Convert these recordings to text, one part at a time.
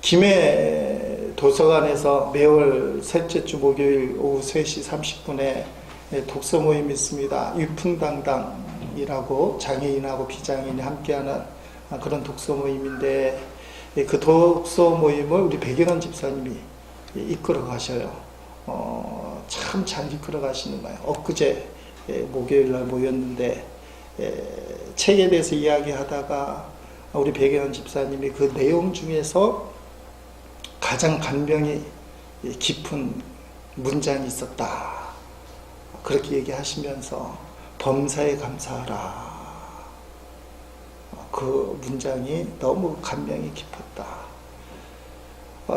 김해 도서관에서 매월 셋째 주 목요일 오후 3시 30분에 독서 모임이 있습니다. 위풍당당이라고 장애인하고 비장애인이 함께하는 그런 독서 모임인데, 그 독서 모임을 우리 백연원 집사님이 이끌어 가셔요. 참 잘 이끌어 가시는 거예요. 엊그제 목요일 날 모였는데 책에 대해서 이야기하다가 우리 백연원 집사님이 그 내용 중에서 가장 감명이 깊은 문장이 있었다, 그렇게 얘기하시면서 범사에 감사하라, 그 문장이 너무 감명이 깊었다.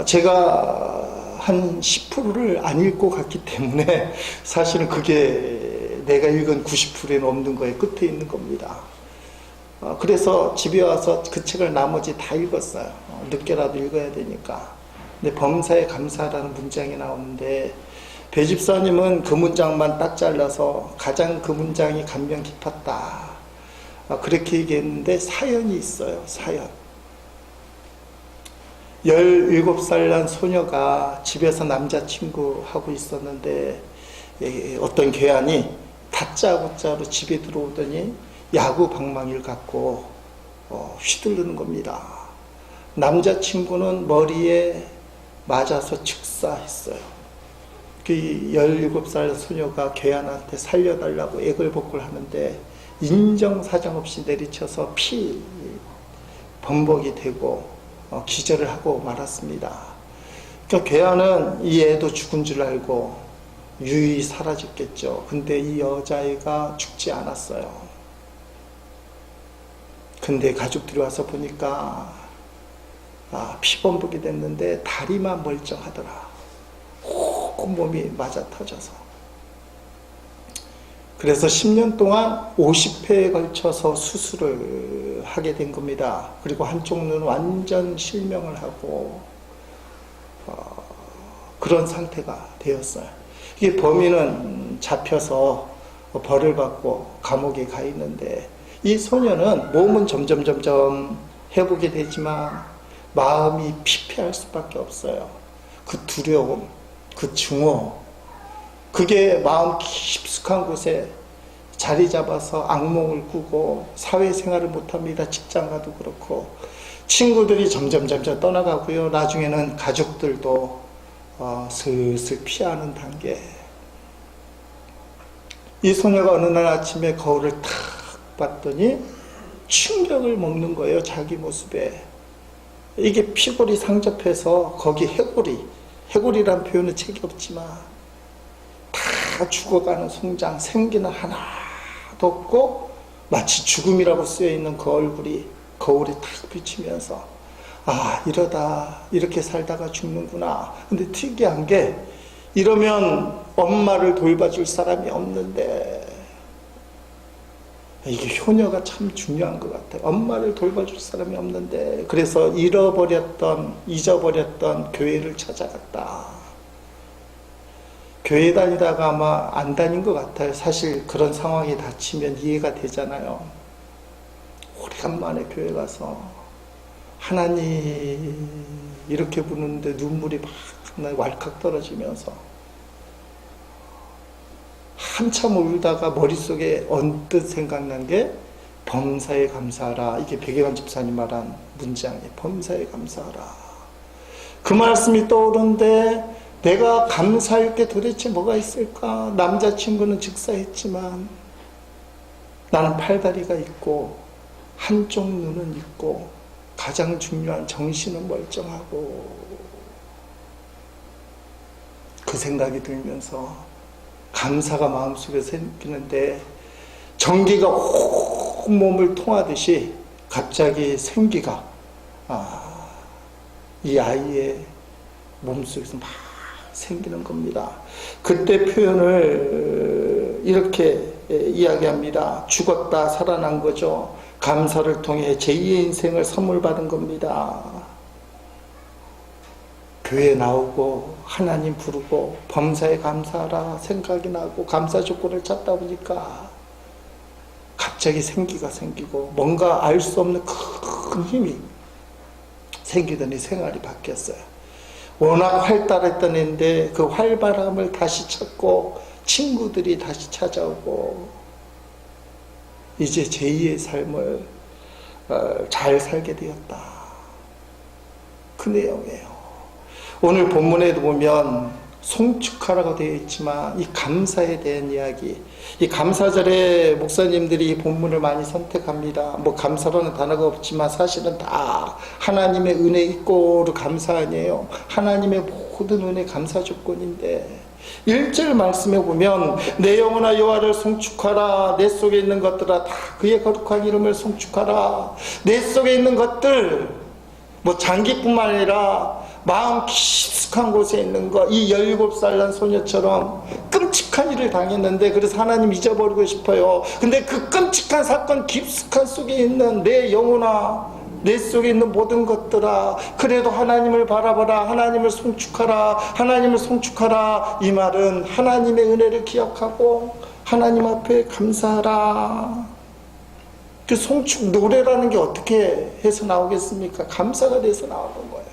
제가 한 10%를 안 읽고 갔기 때문에 사실은 그게 내가 읽은 90%에 넘는 거에 끝에 있는 겁니다. 그래서 집에 와서 그 책을 나머지 다 읽었어요. 늦게라도 읽어야 되니까. 근데 범사에 감사라는 문장이 나오는데, 배 집사님은 그 문장만 딱 잘라서 가장 그 문장이 감명 깊었다, 그렇게 얘기했는데 사연이 있어요. 사연. 17살 난 소녀가 집에서 남자친구하고 있었는데 어떤 괴한이 다짜고짜로 집에 들어오더니 야구 방망이를 갖고 휘두르는 겁니다. 남자친구는 머리에 맞아서 즉사했어요. 그 17살 소녀가 괴한한테 살려달라고 애걸복걸 하는데 인정사정 없이 내리쳐서 피 범벅이 되고 기절을 하고 말았습니다. 그러니까 괴한은 이 애도 죽은 줄 알고 유유히 사라졌겠죠. 근데 이 여자애가 죽지 않았어요. 근데 가족들이 와서 보니까 피범벅이 됐는데 다리만 멀쩡하더라. 온몸이 맞아 터져서. 그래서 10년 동안 50회에 걸쳐서 수술을 하게 된 겁니다. 그리고 한쪽 눈은 완전 실명을 하고 그런 상태가 되었어요. 이게 범인은 잡혀서 벌을 받고 감옥에 가 있는데, 이 소녀는 몸은 점점 회복이 되지만 마음이 피폐할 수밖에 없어요. 그 두려움, 그 증오, 그게 마음 깊숙한 곳에 자리 잡아서 악몽을 꾸고 사회생활을 못합니다. 직장 가도 그렇고 친구들이 점점 떠나가고요. 나중에는 가족들도 슬슬 피하는 단계. 이 소녀가 어느 날 아침에 거울을 탁 봤더니 충격을 먹는 거예요. 자기 모습에. 이게 피골이 상접해서 거기 해골이란 표현은 책이 없지만 다 죽어가는 송장, 생기는 하나도 없고 마치 죽음이라고 쓰여있는 그 얼굴이 거울에 탁 비치면서 이러다 이렇게 살다가 죽는구나. 근데 특이한 게, 이러면 엄마를 돌봐줄 사람이 없는데, 이게 효녀가 참 중요한 것 같아요. 엄마를 돌봐줄 사람이 없는데, 그래서 잊어버렸던 교회를 찾아갔다. 교회 다니다가 아마 안 다닌 것 같아요. 사실 그런 상황에 닥치면 이해가 되잖아요. 오래간만에 교회 가서 하나님 이렇게 부르는데 눈물이 막 왈칵 떨어지면서 한참 울다가 머릿속에 언뜻 생각난 게 범사에 감사하라. 이게 백예관 집사님 말한 문장이에요. 범사에 감사하라. 그 말씀이 떠오르는데, 내가 감사할 게 도대체 뭐가 있을까? 남자친구는 즉사했지만 나는 팔다리가 있고 한쪽 눈은 있고 가장 중요한 정신은 멀쩡하고, 그 생각이 들면서 감사가 마음속에 생기는데 전기가 온몸을 통하듯이 갑자기 생기가 이 아이의 몸속에서 막 생기는 겁니다. 그때 표현을 이렇게 이야기합니다. 죽었다 살아난 거죠. 감사를 통해 제2의 인생을 선물 받은 겁니다. 교회 나오고 하나님 부르고 범사에 감사하라 생각이 나고 감사 조건을 찾다 보니까 갑자기 생기가 생기고 뭔가 알 수 없는 큰 힘이 생기더니 생활이 바뀌었어요. 워낙 활달했던 애인데 그 활발함을 다시 찾고 친구들이 다시 찾아오고 이제 제2의 삶을 잘 살게 되었다. 그 내용이에요. 오늘 본문에도 보면 송축하라고 되어 있지만 이 감사에 대한 이야기, 이 감사절에 목사님들이 이 본문을 많이 선택합니다. 뭐 감사라는 단어가 없지만 사실은 다 하나님의 은혜 있고로 감사 아니에요. 하나님의 모든 은혜 감사 조건인데 1절 말씀에 보면 내 영혼아 여호와를 송축하라. 내 속에 있는 것들아 다 그의 거룩한 이름을 송축하라. 내 속에 있는 것들, 뭐 장기뿐만 아니라 마음 깊숙한 곳에 있는 거, 이 17살 난 소녀처럼 끔찍한 일을 당했는데 그래서 하나님 잊어버리고 싶어요. 근데 그 끔찍한 사건 깊숙한 속에 있는 내 영혼아, 내 속에 있는 모든 것들아, 그래도 하나님을 바라보라. 하나님을 송축하라. 하나님을 송축하라. 이 말은 하나님의 은혜를 기억하고 하나님 앞에 감사하라. 그 송축 노래라는 게 어떻게 해서 나오겠습니까? 감사가 돼서 나오는 거예요.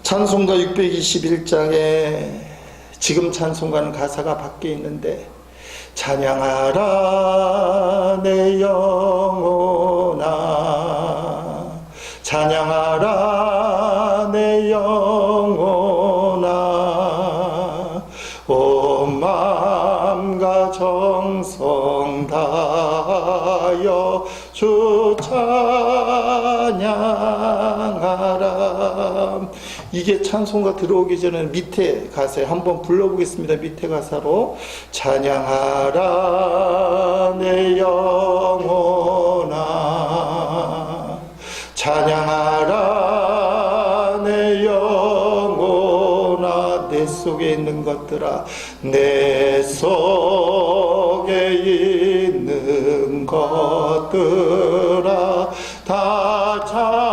찬송가 621장에 지금 찬송가는 가사가 바뀌어 있는데 찬양하라 내 영혼아 찬양하라 내 영혼아 온 마음과 정성 다하여 주 찬양하라. 이게 찬송가 들어오기 전에 밑에 가사에 한번 불러보겠습니다. 밑에 가사로 찬양하라 내 영혼아 찬양하라 내 영혼아 내 속에 있는 것들아 내 속에 있는 것들아 다 찬양하라.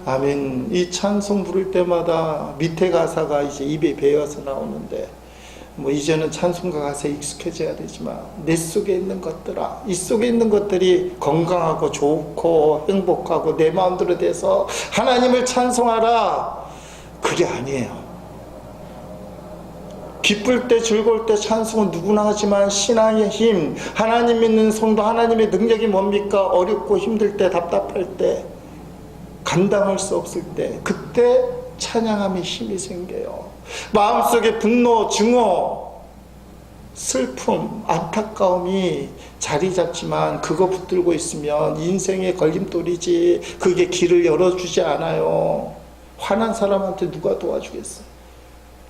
아멘. 이 찬송 부를 때마다 밑에 가사가 이제 입에 배어서 나오는데 뭐 이제는 찬송가 가사에 익숙해져야 되지만 내 속에 있는 것들아, 이 속에 있는 것들이 건강하고 좋고 행복하고 내 마음대로 돼서 하나님을 찬송하라. 그게 아니에요. 기쁠 때 즐거울 때 찬송은 누구나 하지만 신앙의 힘, 하나님 믿는 성도 하나님의 능력이 뭡니까? 어렵고 힘들 때, 답답할 때, 감당할 수 없을 때, 그때 찬양함의 힘이 생겨요. 마음속에 분노, 증오, 슬픔, 안타까움이 자리 잡지만 그거 붙들고 있으면 인생의 걸림돌이지 그게 길을 열어주지 않아요. 화난 사람한테 누가 도와주겠어요?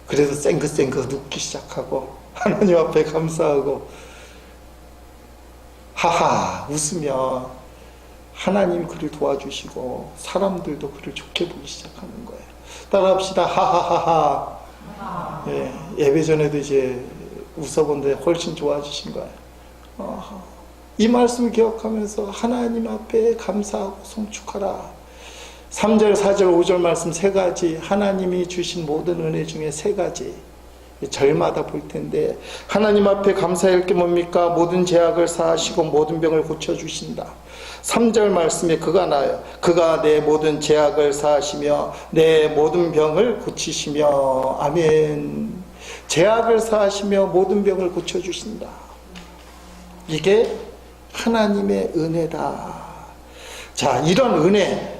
그래서 쌩긋쌩긋 눕기 시작하고 하나님 앞에 감사하고 하하 웃으며 하나님 그를 도와주시고 사람들도 그를 좋게 보기 시작하는 거예요. 따라합시다. 하하하하. 예, 예배 전에도 이제 웃어본데 훨씬 좋아지신 거예요. 이 말씀을 기억하면서 하나님 앞에 감사하고 송축하라. 3절, 4절, 5절 말씀 세 가지, 하나님이 주신 모든 은혜 중에 세 가지 절마다 볼 텐데 하나님 앞에 감사할 게 뭡니까? 모든 죄악을 사하시고 모든 병을 고쳐주신다. 3절 말씀에 그가 나요. 그가 내 모든 죄악을 사하시며 내 모든 병을 고치시며 아멘. 죄악을 사하시며 모든 병을 고쳐주신다. 이게 하나님의 은혜다. 자, 이런 은혜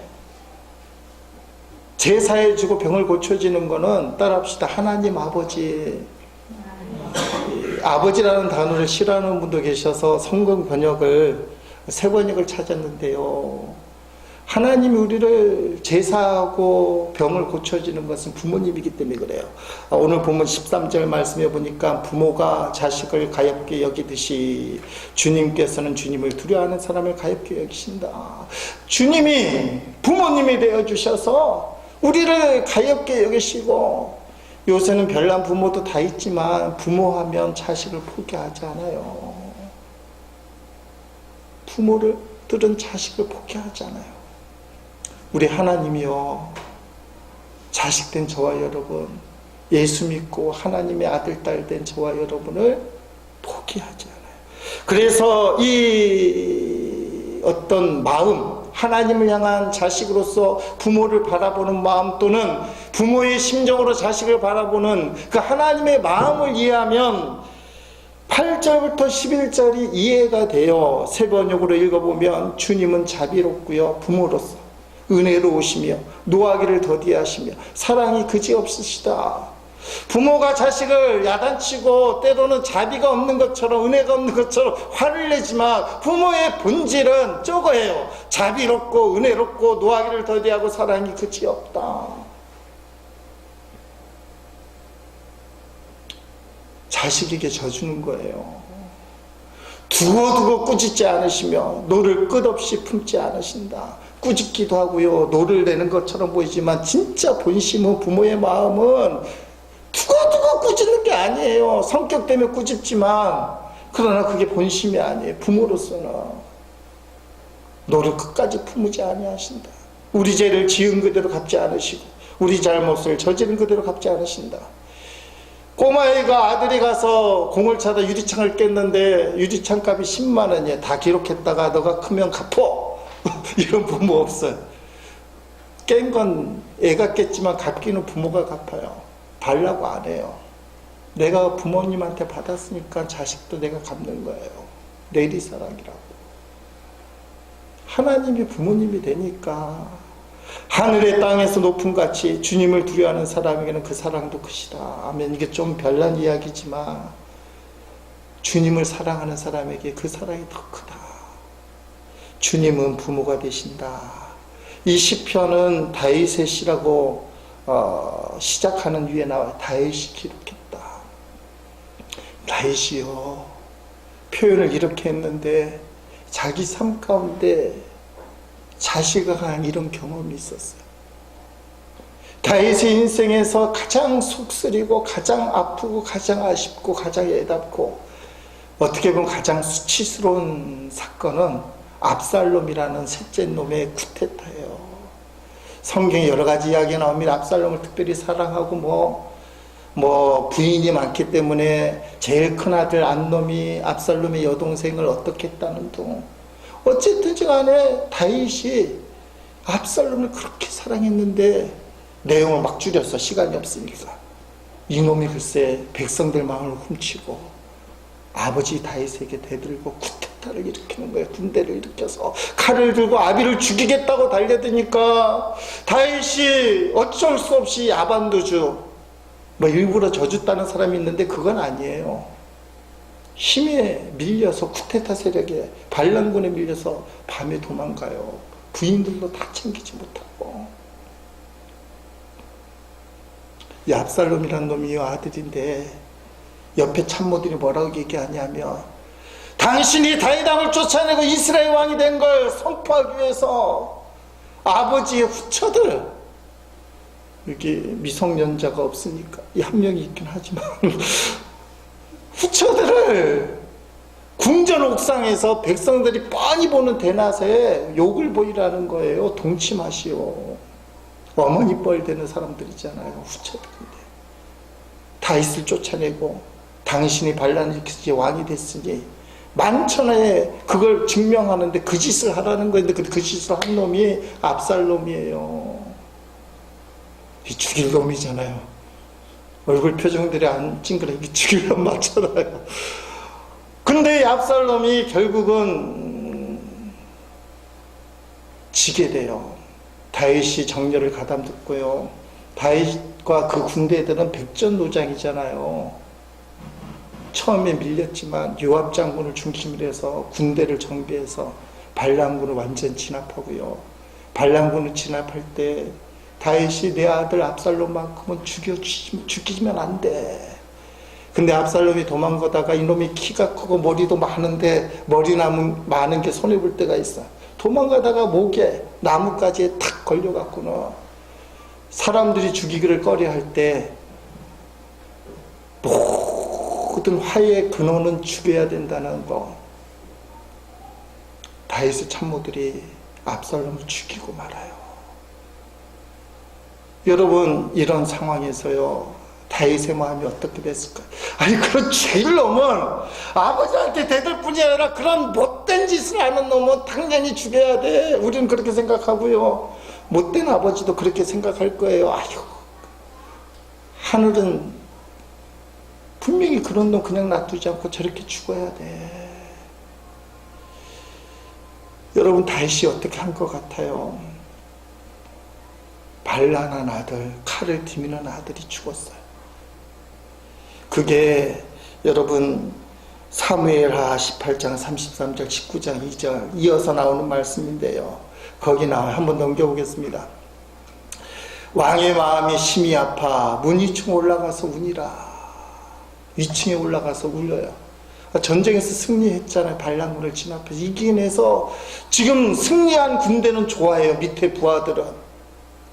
제사해주고 병을 고쳐지는 거는 따라합시다. 하나님 아버지. 아버지라는 단어를 싫어하는 분도 계셔서 성경 번역을 새 번역을 찾았는데요. 하나님이 우리를 제사하고 병을 고쳐지는 것은 부모님이기 때문에 그래요. 오늘 보면 13절 말씀에 보니까 부모가 자식을 가엾게 여기듯이 주님께서는 주님을 두려워하는 사람을 가엾게 여기신다. 주님이 부모님이 되어주셔서 우리를 가엾게 여기시고, 요새는 별난 부모도 다 있지만 부모하면 자식을 포기하지 않아요. 부모들은 자식을 포기하지 않아요. 우리 하나님이요, 자식된 저와 여러분, 예수 믿고 하나님의 아들, 딸 된 저와 여러분을 포기하지 않아요. 그래서 이 어떤 마음, 하나님을 향한 자식으로서 부모를 바라보는 마음 또는 부모의 심정으로 자식을 바라보는 그 하나님의 마음을 이해하면 8절부터 11절이 이해가 돼요. 세 번역으로 읽어보면 주님은 자비롭고요, 부모로서 은혜로우시며 노하기를 더디하시며 사랑이 그지없으시다. 부모가 자식을 야단치고 때로는 자비가 없는 것처럼 은혜가 없는 것처럼 화를 내지만 부모의 본질은 저거예요. 자비롭고 은혜롭고 노하기를 더디하고 사랑이 그지없다. 자식에게 져주는 거예요. 두고두고 꾸짖지 않으시며 노를 끝없이 품지 않으신다. 꾸짖기도 하고요, 노를 내는 것처럼 보이지만 진짜 본심은, 부모의 마음은 두고두고 꾸짖는 게 아니에요. 성격 때문에 꾸짖지만 그러나 그게 본심이 아니에요. 부모로서는 노를 끝까지 품지 아니하신다. 우리 죄를 지은 그대로 갚지 않으시고 우리 잘못을 저지른 그대로 갚지 않으신다. 꼬마애가 아들이 가서 공을 차다 유리창을 깼는데 유리창 값이 10만 원이에요. 다 기록했다가 너가 크면 갚어. 이런 부모 없어요. 깬 건 애가 깼지만 갚기는 부모가 갚아요. 달라고 안 해요. 내가 부모님한테 받았으니까 자식도 내가 갚는 거예요. 내리사랑이라고. 하나님이 부모님이 되니까 하늘의 땅에서 높은 같이 주님을 두려워하는 사람에게는 그 사랑도 크시다. 아멘. 이게 좀 별난 이야기지만 주님을 사랑하는 사람에게 그 사랑이 더 크다. 주님은 부모가 되신다. 이 시편은 다윗의 시라고 시작하는 위에 나와 다윗이 기록했다. 다윗이요, 표현을 이렇게 했는데 자기 삶 가운데 자식과 간 이런 경험이 있었어요. 다윗의 인생에서 가장 속쓰리고 가장 아프고 가장 아쉽고 가장 애답고 어떻게 보면 가장 수치스러운 사건은 압살롬이라는 셋째 놈의 쿠데타예요. 성경에 여러 가지 이야기가 나옵니다. 압살롬을 특별히 사랑하고 부인이 많기 때문에 제일 큰 아들 암놈이 압살롬의 여동생을 어떻게 했다는 둥. 어쨌든 간에 다윗이 압살롬을 그렇게 사랑했는데 내용을 막 줄여서 시간이 없으니까 이놈이 글쎄 백성들 마음을 훔치고 아버지 다윗에게 대들고 쿠데타를 일으키는 거예요. 군대를 일으켜서 칼을 들고 아비를 죽이겠다고 달려드니까 다윗이 어쩔 수 없이 야반도주 일부러 져줬다는 사람이 있는데 그건 아니에요. 힘에 밀려서 쿠데타 세력에 반란군에 밀려서 밤에 도망가요. 부인들도 다 챙기지 못하고. 이 압살롬이라는 놈이 아들인데 옆에 참모들이 뭐라고 얘기하냐면 당신이 다윗 왕을 쫓아내고 이스라엘 왕이 된 걸 선포하기 위해서 아버지의 후처들, 여기 미성년자가 없으니까 한 명이 있긴 하지만 후처들을 궁전 옥상에서 백성들이 뻔히 보는 대낮에 욕을 보이라는 거예요. 동침하시오. 어머니 뻘되는 사람들이잖아요. 후처들인데 다윗을 쫓아내고 당신이 반란을 일으키지 왕이 됐으니 만천하에 그걸 증명하는데 그 짓을 하라는 거인데 그 짓을 한 놈이 압살롬이에요. 죽일 놈이잖아요. 얼굴 표정들이 안 찡그레. 죽일 놈 맞잖아요. 근데 압살롬이 결국은 지게 돼요. 다윗이 정렬을 가담듣고요. 다윗과 그 군대들은 백전노장이잖아요. 처음에 밀렸지만 요압 장군을 중심으로 해서 군대를 정비해서 반란군을 완전 진압하고요. 반란군을 진압할 때 다윗이 내 아들 압살롬만큼은 죽이면 안 돼. 근데 압살롬이 도망가다가 이놈이 키가 크고 머리도 많은데 머리 많은 게 손해볼 때가 있어. 도망가다가 목에 나뭇가지에 탁 걸려갖고는 사람들이 죽이기를 꺼려할 때 모든 화해의 근원은 죽여야 된다는 거. 다윗의 참모들이 압살롬을 죽이고 말아요. 여러분, 이런 상황에서요, 다윗의 마음이 어떻게 됐을까요? 아니, 그런 죄를 놈은 아버지한테 대들 뿐이 아니라 그런 못된 짓을 하는 놈은 당연히 죽여야 돼. 우리는 그렇게 생각하고요. 못된 아버지도 그렇게 생각할 거예요. 아유, 하늘은 분명히 그런 놈 그냥 놔두지 않고 저렇게 죽어야 돼. 여러분, 다윗이 어떻게 한 것 같아요? 반란한 아들, 칼을 디미는 아들이 죽었어요. 그게 여러분 사무엘하 18장 33절 19장 2절 이어서 나오는 말씀인데요. 거기 나와요. 한번 넘겨보겠습니다. 왕의 마음이 심히 아파 문 위층 올라가서 우니라. 위층에 올라가서 울려요. 전쟁에서 승리했잖아요. 반란군을 진압해서 이기긴 해서 지금 승리한 군대는 좋아해요. 밑에 부하들은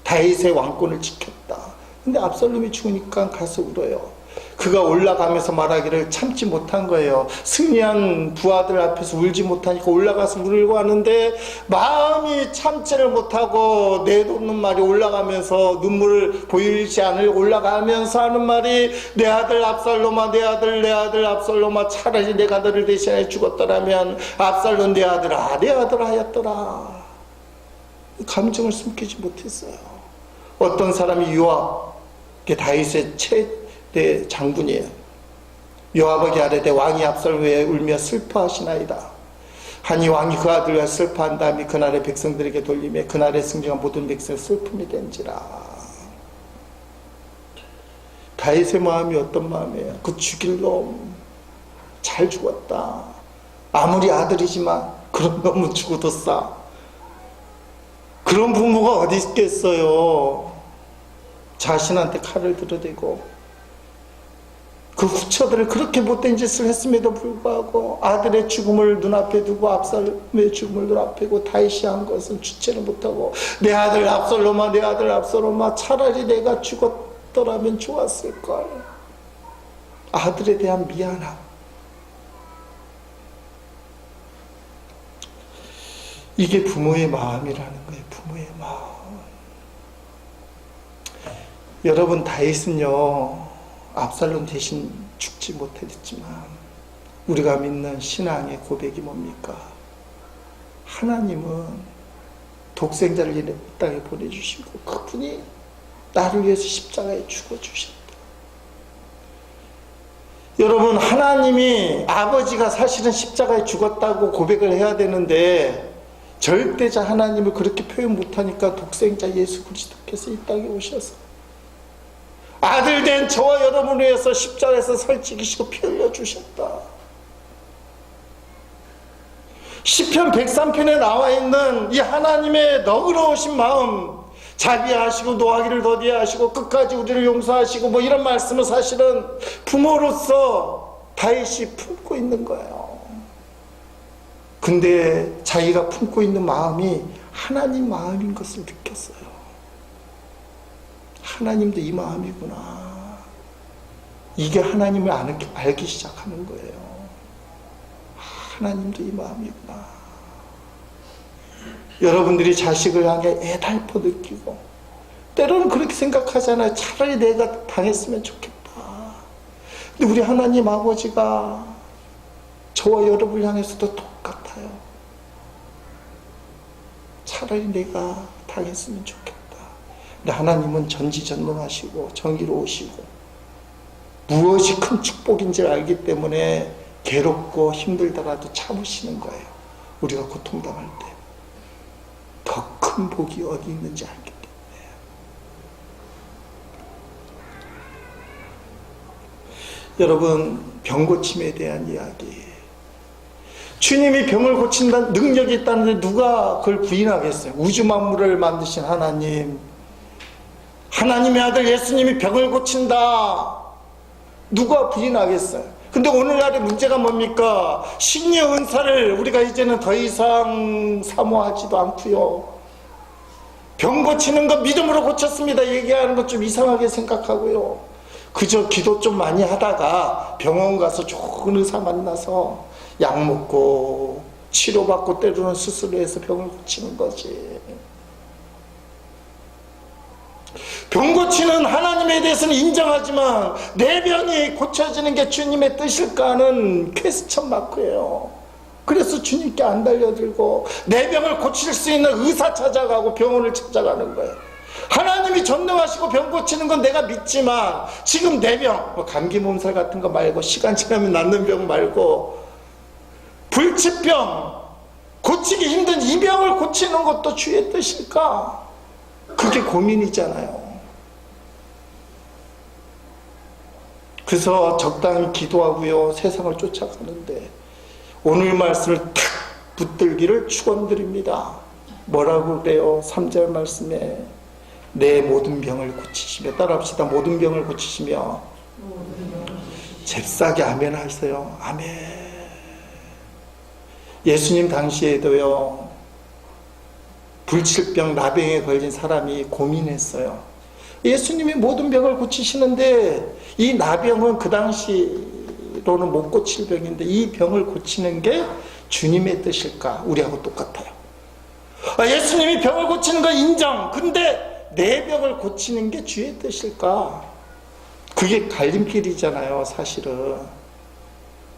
다윗의 왕권을 지켰다. 근데 압살롬이 죽으니까 가서 울어요. 그가 올라가면서 말하기를 참지 못한 거예요. 승리한 부하들 앞에서 울지 못하니까 올라가서 울고 하는데 마음이 참지를 못하고 내놓는 말이 올라가면서 눈물을 보이지 않으려고 올라가면서 하는 말이 내 아들 압살롬아, 내 아들 압살롬아, 차라리 내가 너를 대신하여 죽었더라면 압살롬 내 아들아, 내 아들 하였더라. 감정을 숨기지 못했어요. 어떤 사람이 요압, 다윗의 최대 장군이에요. 요압에게 아뢰되 왕이 압살롬에 울며 슬퍼하시나이다. 하니 왕이 그 아들과 슬퍼한 다음에 그날의 백성들에게 돌리며 그날의 승리가 모든 백성의 슬픔이 된지라. 다윗의 마음이 어떤 마음이에요? 그 죽일 놈 잘 죽었다. 아무리 아들이지만 그런 놈은 죽어도 싸. 그런 부모가 어디 있겠어요. 자신한테 칼을 들어대고 그 후처들을 그렇게 못된 짓을 했음에도 불구하고 아들의 죽음을 눈앞에 두고 압살롬의 죽음을 눈앞에 두고 다윗이 한 것은 주체를 못하고 내 아들 압살롬아, 내 아들 압살롬아, 차라리 내가 죽었더라면 좋았을걸. 아들에 대한 미안함. 이게 부모의 마음이라는 거예요. 부모의 마음. 여러분, 다윗은요 압살롬 대신 죽지 못했지만 우리가 믿는 신앙의 고백이 뭡니까? 하나님은 독생자를 이 땅에 보내주시고 그분이 나를 위해서 십자가에 죽어주셨다. 여러분, 하나님이 아버지가 사실은 십자가에 죽었다고 고백을 해야 되는데 절대자 하나님을 그렇게 표현 못하니까 독생자 예수 그리스도께서 이 땅에 오셔서 아들 된 저와 여러분을 위해서 십자가에서 설치기시고 피 흘려주셨다. 시편 103편에 나와 있는 이 하나님의 너그러우신 마음, 자비하시고 노하기를 더디하시고 끝까지 우리를 용서하시고 뭐 이런 말씀은 사실은 부모로서 다윗이 품고 있는 거예요. 근데 자기가 품고 있는 마음이 하나님 마음인 것을 느꼈어요. 하나님도 이 마음이구나. 이게 하나님을 알기 시작하는 거예요. 하나님도 이 마음이구나. 여러분들이 자식을 향해 애달퍼 느끼고 때로는 그렇게 생각하잖아요. 차라리 내가 당했으면 좋겠다. 근데 우리 하나님 아버지가 저와 여러분을 향해서도 똑같아요. 차라리 내가 당했으면 좋겠다. 근데 하나님은 전지전능하시고 정의로우시고 무엇이 큰 축복인지 알기 때문에 괴롭고 힘들다가도 참으시는 거예요. 우리가 고통당할 때 더 큰 복이 어디 있는지 알기 때문에. 여러분, 병 고침에 대한 이야기. 주님이 병을 고친다는 능력이 있다는데 누가 그걸 부인하겠어요? 우주 만물을 만드신 하나님, 하나님의 아들 예수님이 병을 고친다. 누가 부인하겠어요? 근데 오늘날의 문제가 뭡니까? 신의 은사를 우리가 이제는 더 이상 사모하지도 않고요. 병 고치는 거 믿음으로 고쳤습니다 얘기하는 것 좀 이상하게 생각하고요. 그저 기도 좀 많이 하다가 병원 가서 좋은 의사 만나서 약 먹고 치료받고 때로는 수술을 해서 병을 고치는 거지. 병 고치는 하나님에 대해서는 인정하지만 내 병이 고쳐지는 게 주님의 뜻일까는 퀘스천 마크예요. 그래서 주님께 안 달려들고 내 병을 고칠 수 있는 의사 찾아가고 병원을 찾아가는 거예요. 하나님이 전능하시고 병 고치는 건 내가 믿지만 지금 내 병, 감기 몸살 같은 거 말고 시간 지나면 낫는 병 말고 불치병, 고치기 힘든 이 병을 고치는 것도 주의 뜻일까? 그게 고민이잖아요. 그래서 적당히 기도하고요, 세상을 쫓아가는데 오늘 말씀을 탁 붙들기를 축원드립니다. 뭐라고 그래요? 3절 말씀에 내 모든 병을 고치시며, 따라합시다. 모든 병을 고치시며. 잽싸게 아멘 하세요. 아멘. 예수님 당시에도요, 불치병, 나병에 걸린 사람이 고민했어요. 예수님이 모든 병을 고치시는데 이 나병은 그 당시로는 못 고칠 병인데 이 병을 고치는 게 주님의 뜻일까? 우리하고 똑같아요. 예수님이 병을 고치는 거 인정. 근데 내 병을 고치는 게 주의 뜻일까? 그게 갈림길이잖아요, 사실은.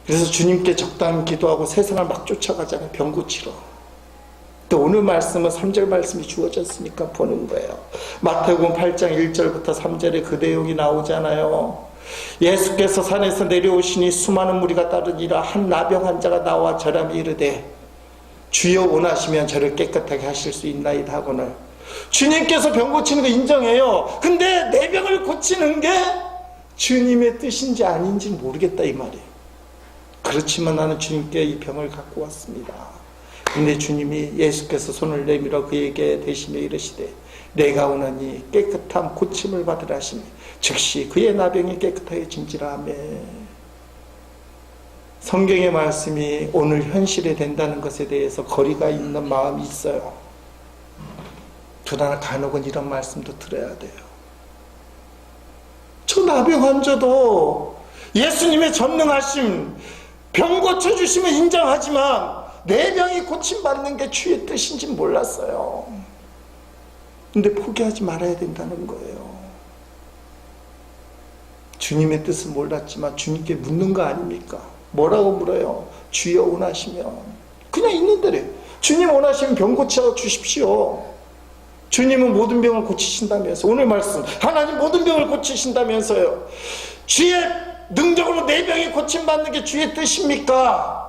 그래서 주님께 적당히 기도하고 세상을 막 쫓아가잖아요, 병 고치러. 또 오늘 말씀은 3절 말씀이 주어졌으니까 보는 거예요. 마태복음 8장 1절부터 3절에 그 내용이 나오잖아요. 예수께서 산에서 내려오시니 수많은 무리가 따르니라. 한 나병 환자가 나와 저람이 이르되 주여 원하시면 저를 깨끗하게 하실 수 있나이다 하거늘. 주님께서 병 고치는 거 인정해요. 근데 내 병을 고치는 게 주님의 뜻인지 아닌지 모르겠다 이 말이에요. 그렇지만 나는 주님께 이 병을 갖고 왔습니다. 근데 주님이, 예수께서 손을 내밀어 그에게 대시며 이르시되 내가 오나니 깨끗함 고침을 받으라 하시니 즉시 그의 나병이 깨끗하게 진지라. 아멘. 성경의 말씀이 오늘 현실이 된다는 것에 대해서 거리가 있는 마음이 있어요. 그러나 간혹은 이런 말씀도 들어야 돼요. 저 나병 환자도 예수님의 전능하심, 병 고쳐주시면 인정하지만 내 병이 고침받는 게 주의 뜻인지 몰랐어요. 근데 포기하지 말아야 된다는 거예요. 주님의 뜻은 몰랐지만 주님께 묻는 거 아닙니까? 뭐라고 물어요? 주여 원하시면. 그냥 있는 대로 주님 원하시면 병 고쳐 주십시오. 주님은 모든 병을 고치신다면서. 오늘 말씀 하나님 모든 병을 고치신다면서요. 주의 능력으로 내 병이 고침받는 게 주의 뜻입니까?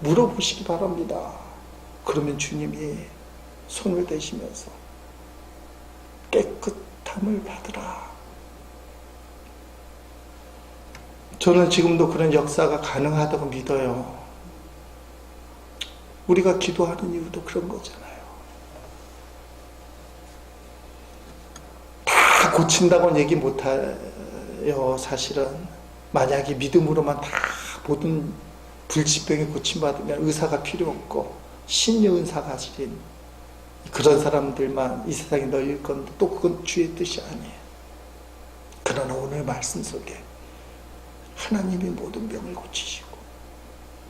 물어보시기 바랍니다. 그러면 주님이 손을 대시면서 깨끗함을 받으라. 저는 지금도 그런 역사가 가능하다고 믿어요. 우리가 기도하는 이유도 그런 거잖아요. 다 고친다고는 얘기 못해요. 사실은 만약에 믿음으로만 다 모든 불치병에 고침받으면 의사가 필요 없고 신유은사가 가진 그런 사람들만 이 세상에 널릴 건데 또 그건 주의 뜻이 아니에요. 그러나 오늘 말씀 속에 하나님이 모든 병을 고치시고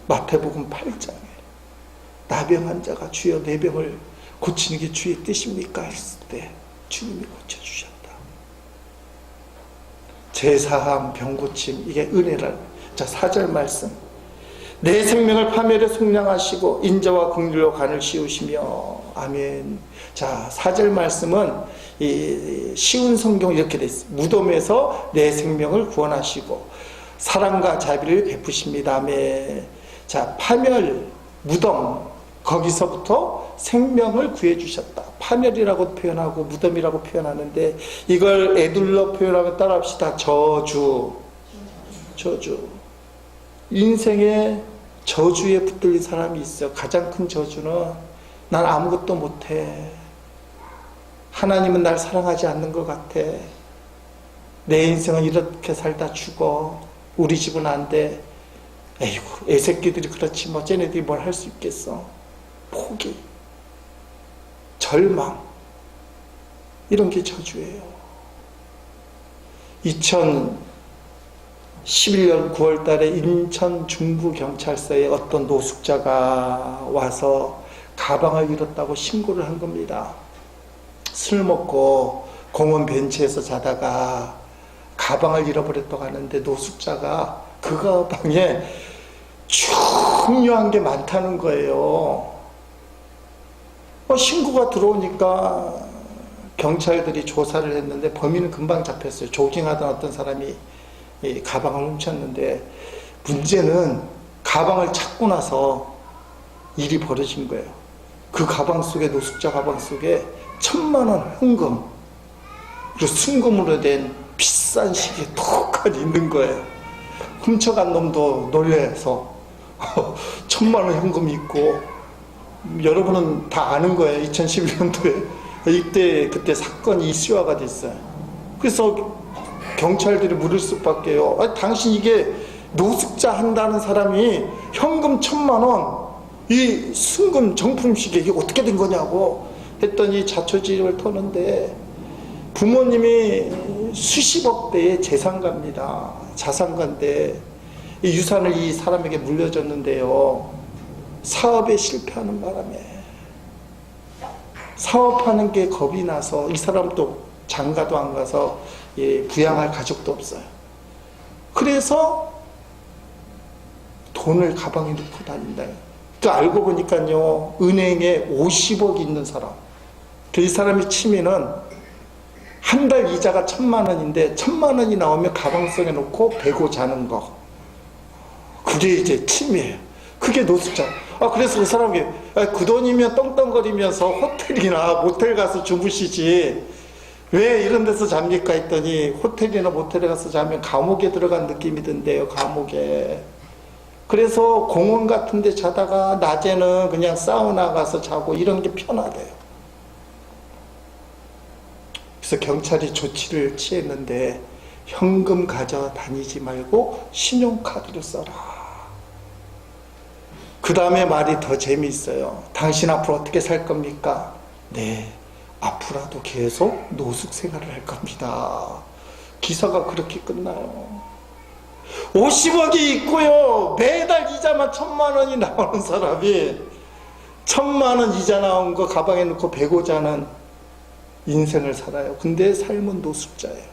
마태복음 8장에 나병 환자가 주여 내 병을 고치는 게 주의 뜻입니까? 했을 때 주님이 고쳐주셨다. 제사함, 병고침, 이게 은혜라. 자, 4절 말씀. 내 생명을 파멸에 속량하시고 인자와 긍휼로 간을 씌우시며. 아멘. 자, 4절 말씀은 이 쉬운 성경 이렇게 돼 있어요. 무덤에서 내 생명을 구원하시고 사랑과 자비를 베푸십니다. 아멘. 자, 파멸, 무덤, 거기서부터 생명을 구해주셨다. 파멸이라고 표현하고 무덤이라고 표현하는데 이걸 에둘러 표현하면 따라합시다. 저주. 인생의 저주에 붙들린 사람이 있어요. 가장 큰 저주는 난 아무것도 못해. 하나님은 날 사랑하지 않는 것 같아. 내 인생은 이렇게 살다 죽어. 우리 집은 안 돼. 에이구, 애새끼들이 그렇지 뭐 쟤네들이 뭘 할 수 있겠어. 포기, 절망, 이런 게 저주예요. 2011년 9월 달에 인천 중부경찰서에 어떤 노숙자가 와서 가방을 잃었다고 신고를 한 겁니다. 술 먹고 공원 벤치에서 자다가 가방을 잃어버렸다고 하는데 노숙자가 그 가방에 중요한 게 많다는 거예요. 신고가 들어오니까 경찰들이 조사를 했는데 범인은 금방 잡혔어요. 조깅하던 어떤 사람이 이 가방을 훔쳤는데, 문제는 가방을 찾고 나서 일이 벌어진 거예요. 그 가방 속에, 노숙자 가방 속에 1,000만 원 현금, 그리고 순금으로 된 비싼 시계 똑같이 있는 거예요. 훔쳐간 놈도 놀래서 1,000만 원 현금이 있고, 여러분은 다 아는 거예요. 2011년도에 그때 사건이 이슈화가 됐어요. 그래서 경찰들이 물을 수밖에요. 아니, 당신 이게 노숙자 한다는 사람이 현금 1,000만 원, 이 순금 정품 시계 이게 어떻게 된 거냐고 했더니 자초지종을 터는데, 부모님이 수십억 대의 재산가입니다. 자산가인데 이 유산을 이 사람에게 물려줬는데요, 사업에 실패하는 바람에 사업하는 게 겁이 나서 이 사람도 장가도 안 가서 부양할 가족도 없어요. 그래서 돈을 가방에 넣고 다닌다. 그 알고 보니까요, 은행에 50억 있는 사람, 이 사람의 취미는 한 달 이자가 1,000만 원인데 1,000만 원이 나오면 가방속에 넣고 베고 자는 거, 그게 이제 취미예요. 그게 노숙자. 그래서 그 사람이 그 돈이면 떵떵거리면서 호텔이나 모텔 가서 주무시지 왜 이런 데서 잡니까 했더니, 호텔이나 모텔에 가서 자면 감옥에 들어간 느낌이 든대요. 감옥에. 그래서 공원 같은 데 자다가 낮에는 그냥 사우나 가서 자고 이런 게 편하대요. 그래서 경찰이 조치를 취했는데, 현금 가져 다니지 말고 신용카드를 써라. 그 다음에 말이 더 재미있어요. 당신 앞으로 어떻게 살 겁니까? 네, 앞으로도 계속 노숙 생활을 할 겁니다. 기사가 그렇게 끝나요. 50억이 있고요, 매달 이자만 1,000만 원이 나오는 사람이 1,000만 원 이자 나온 거 가방에 넣고 베고 자는 인생을 살아요. 근데 삶은 노숙자예요.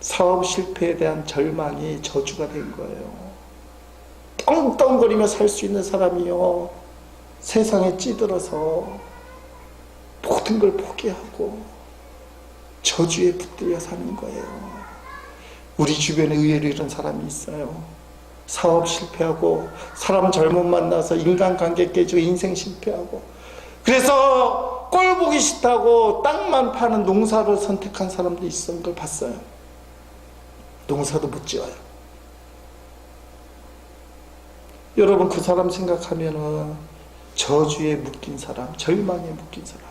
사업 실패에 대한 절망이 저주가 된 거예요. 떵떵거리며 살 수 있는 사람이요, 세상에 찌들어서 모든 걸 포기하고 저주에 붙들려 사는 거예요. 우리 주변에 의외로 이런 사람이 있어요. 사업 실패하고, 사람 잘못 만나서 인간관계 깨지고 인생 실패하고, 그래서 꼴 보기 싫다고 땅만 파는 농사를 선택한 사람도 있었던 걸 봤어요. 농사도 못 지어요. 여러분, 그 사람 생각하면은 저주에 묶인 사람, 절망에 묶인 사람.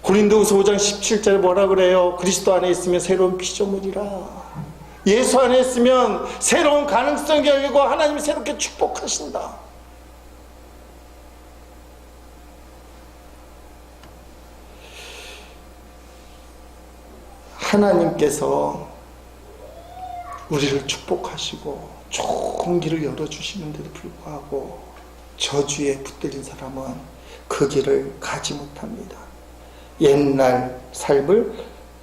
고린도후서 5장 17절 뭐라 그래요? 그리스도 안에 있으면 새로운 피조물이라. 예수 안에 있으면 새로운 가능성이 열리고 하나님이 새롭게 축복하신다. 하나님께서 우리를 축복하시고 좋은 길을 열어주시는데도 불구하고 저주에 붙들린 사람은 그 길을 가지 못합니다. 옛날 삶을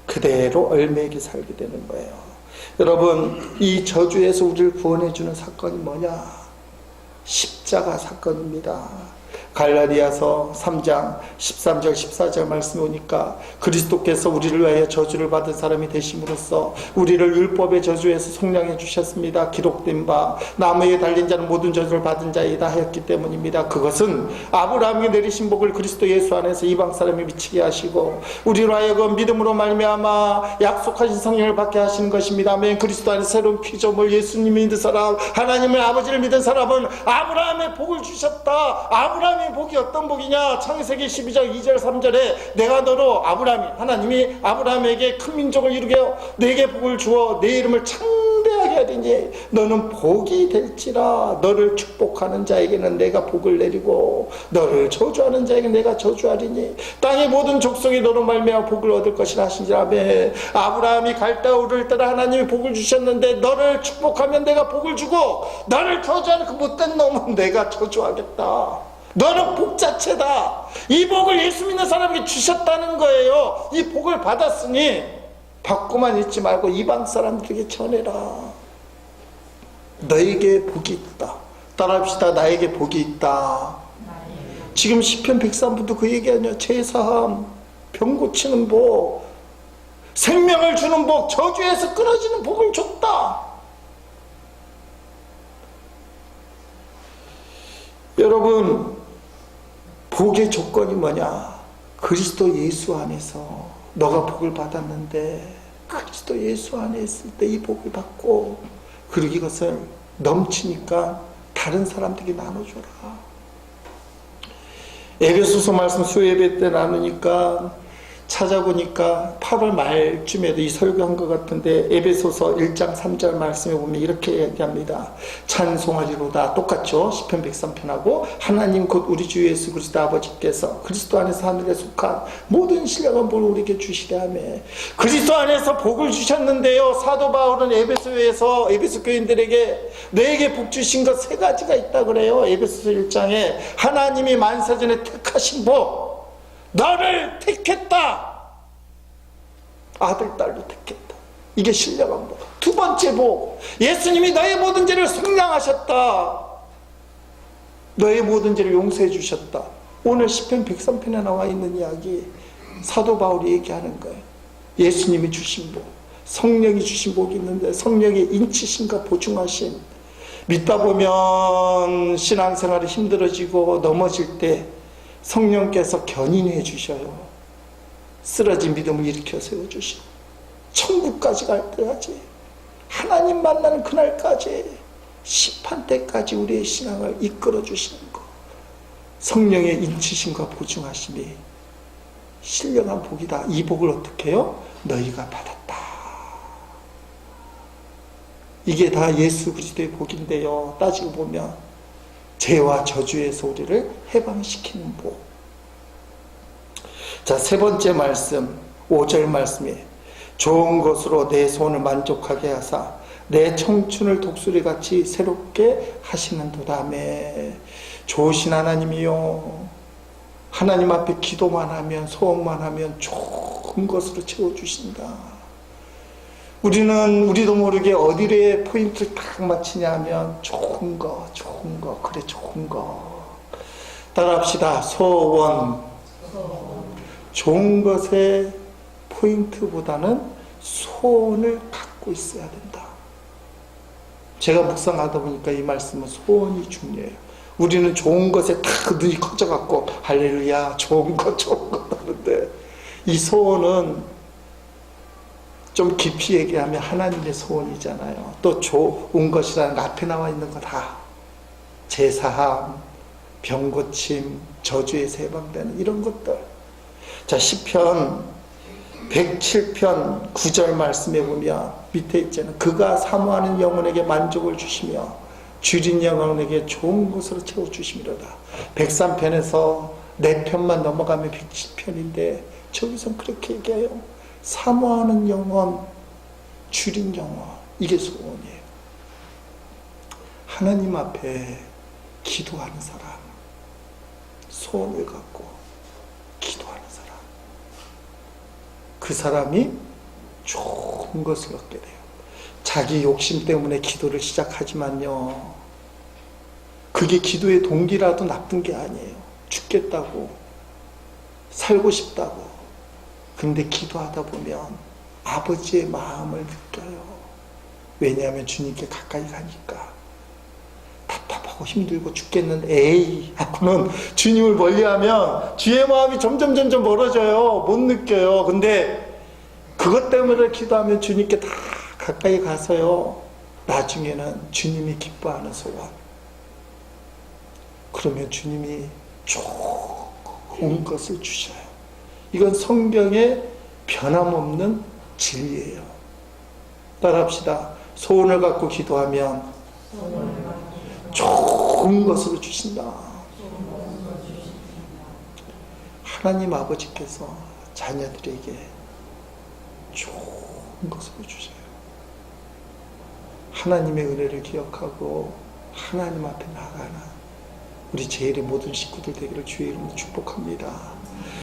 그대로 얽매이게 살게 되는 거예요. 여러분, 이 저주에서 우리를 구원해주는 사건이 뭐냐? 십자가 사건입니다. 갈라디아서 3장 13절 14절 말씀이 오니까, 그리스도께서 우리를 위하여 저주를 받은 사람이 되심으로써 우리를 율법의 저주에서 속량해 주셨습니다. 기록된 바 나무에 달린 자는 모든 저주를 받은 자이다 하였기 때문입니다. 그것은 아브라함이 내리신 복을 그리스도 예수 안에서 이방 사람이 미치게 하시고 우리로 하여금 믿음으로 말미암아 약속하신 성령을 받게 하시는 것입니다. 아멘. 그리스도 안에 새로운 피조물, 예수님 믿는 사람, 하나님의 아버지를 믿은 사람은 아브라함의 복을 주셨다. 아브라함의 복이 어떤 복이냐? 창세기 12장 2절 3절에 내가 너로, 하나님이 아브라함에게 큰 민족을 이루게 내게 복을 주어 내 이름을 창대하게 하리니 너는 복이 될지라. 너를 축복하는 자에게는 내가 복을 내리고 너를 저주하는 자에게 내가 저주하리니 땅의 모든 족속이 너로 말미암아 복을 얻을 것이라 하시니라. 아브라함이 갈다 우를 따라 하나님이 복을 주셨는데, 너를 축복하면 내가 복을 주고 너를 저주하는 그 못된 놈은 내가 저주하겠다. 너는 복 자체다. 이 복을 예수 믿는 사람에게 주셨다는 거예요. 이 복을 받았으니 받고만 있지 말고 이방 사람들에게 전해라. 너에게 복이 있다. 따라합시다. 나에게 복이 있다. 지금 시편 103부도 그 얘기 아니야. 제사함, 병 고치는 복, 생명을 주는 복, 저주에서 끊어지는 복을 줬다. 여러분, 복의 조건이 뭐냐? 그리스도 예수 안에서 너가 복을 받았는데 그리스도 예수 안에 있을 때 이 복을 받고, 그리고 이것을 넘치니까 다른 사람들에게 나눠줘라. 에베소서 말씀 수요예배 때 나누니까 찾아보니까 8월 말쯤에도 이 설교한 것 같은데, 에베소서 1장 3절 말씀에 보면 이렇게 얘기합니다. 찬송하리로다. 똑같죠? 시편 103편하고 하나님 곧 우리 주 예수 그리스도 아버지께서 그리스도 안에서 하늘에 속한 모든 신령한 복을 우리에게 주시려 하며, 그리스도 안에서 복을 주셨는데요, 사도 바울은 에베소에서 에베소 교인들에게 너에게 복 주신 것 세 가지가 있다 그래요. 에베소서 1장에 하나님이 만세전에 택하신 복, 너를 택했다. 아들, 딸로 택했다. 이게 신령한 복. 두 번째 복, 예수님이 너의 모든 죄를 속량하셨다. 너의 모든 죄를 용서해 주셨다. 오늘 시편 103편에 나와 있는 이야기, 사도 바울이 얘기하는 거예요. 예수님이 주신 복, 성령이 주신 복이 있는데, 성령의 인치심과 보증하심. 믿다 보면 신앙생활이 힘들어지고 넘어질 때 성령께서 견인해 주셔요. 쓰러진 믿음을 일으켜 세워주시고, 천국까지 갈 때까지, 하나님 만나는 그날까지, 심판 때까지 우리의 신앙을 이끌어 주시는 것, 성령의 인치심과 보증하심이 신령한 복이다. 이 복을 어떻게 해요? 너희가 받았다. 이게 다 예수 그리스도의 복인데요, 따지고 보면 죄와 저주에서 우리를 해방시키는 복. 자, 세 번째 말씀, 5절 말씀에 좋은 것으로 내 소원을 만족하게 하사 내 청춘을 독수리같이 새롭게 하시는도다매. 좋으신 하나님이요, 하나님 앞에 기도만 하면, 소원만 하면 좋은 것으로 채워주신다. 우리도 모르게 어디에 포인트를 딱 맞추냐 하면 좋은 거, 그래, 좋은 거. 따라합시다. 소원. 좋은 것의 포인트보다는 소원을 갖고 있어야 된다. 제가 묵상하다 보니까 이 말씀은 소원이 중요해요. 우리는 좋은 것에 딱 눈이 커져갖고 할렐루야, 좋은 거 하는데, 이 소원은 좀 깊이 얘기하면 하나님의 소원이잖아요. 또 좋은 것이라는 거 앞에 나와 있는 거 다, 제사함, 병고침, 저주에서 해방되는 이런 것들. 자, 시편 107편 9절 말씀에 보면 밑에 있잖아요. 그가 사모하는 영혼에게 만족을 주시며 줄인 영혼에게 좋은 것으로 채워주심이로다. 103편에서 4편만 넘어가면 107편인데 저기선 그렇게 얘기해요. 사모하는 영혼, 줄인 영혼, 이게 소원이에요. 하나님 앞에 기도하는 사람, 소원을 갖고 기도하는 사람, 그 사람이 좋은 것을 얻게 돼요. 자기 욕심 때문에 기도를 시작하지만요, 그게 기도의 동기라도 나쁜 게 아니에요. 죽겠다고, 살고 싶다고. 근데 기도하다 보면 아버지의 마음을 느껴요. 왜냐하면 주님께 가까이 가니까. 답답하고 힘들고 죽겠는데 에이 하고는 주님을 멀리하면 주의 마음이 점점 멀어져요. 못 느껴요. 근데 그것 때문에 기도하면 주님께 다 가까이 가서요, 나중에는 주님이 기뻐하는 소원. 그러면 주님이 좋은 것을 주셔요. 이건 성경의 변함없는 진리예요. 따라합시다. 소원을 갖고 기도하면 좋은 것으로 주신다. 하나님 아버지께서 자녀들에게 좋은 것으로 주셔요. 하나님의 은혜를 기억하고 하나님 앞에 나가는 우리 제일의 모든 식구들 되기를 주의 이름으로 축복합니다.